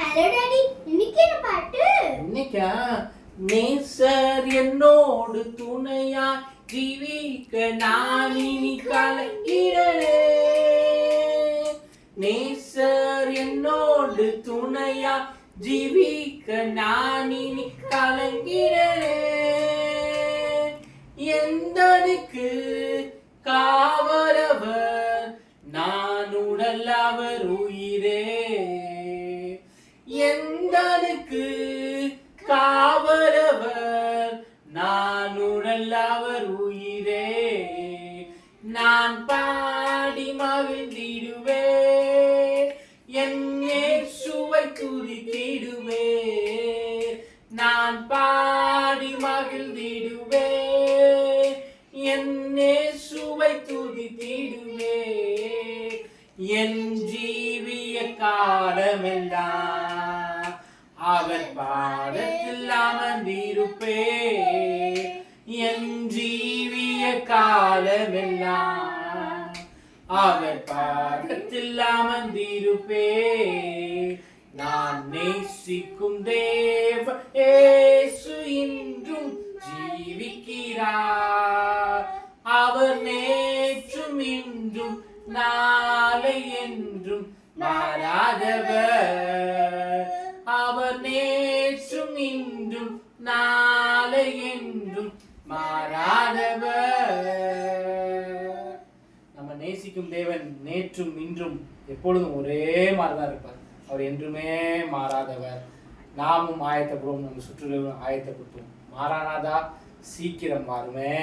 Hello daddy, இன்னைக்கு என்ன பாட்டு? இன்னைக்கா நேசர் என்னோடு துணையா ஜீவிக்க நான் இனி கலங்கிறனே. நேசர் என்னோடு துணையா ஜீவிக்க நான் இனி கலங்கிறனே. எந்தனுக்கு காவலவர் நான் உடல் அவர் உயிரே. எந்தனுக்கு காவலவர் நான் உடல் அவர் உயிரே. நான் பாடி மகிழ்ந்திடுவே, என் இயேசுவை துதித்திடுவே. நான் பாடி மகிழ்ந்திடுவே, என் இயேசுவை துதித்திடுவே. என் ஜீவிய காலமெல்லாம் அவர் பாதத்தில் அமர்ந்திருப்பே. என் ஜீவிய காலமெல்லாம் அவர் பாதத்தில் அமர்ந்திருப்பே. நான் நேசிக்கும் தேவ இயேசு இன்றும் ஜீவிக்கிறார். அவர் நேற்றும் இன்றும் நாளை என்றும் மாறாதவர். அவர் நேற்றும் இன்றும் நாளை என்றும் மாறாதவர். நம்ம நேசிக்கும் தேவன் நேற்றும் இன்றும் எப்பொழுதும் ஒரே மாதிரிதான் இருப்பார். அவர் என்றுமே மாறாதவர். நாமும் ஆயத்தப்படுவோம், நம்ம சுற்றுலா ஆயத்தப்படுத்துவோம். மாறானாதா சீக்கிரம் மாறுமே.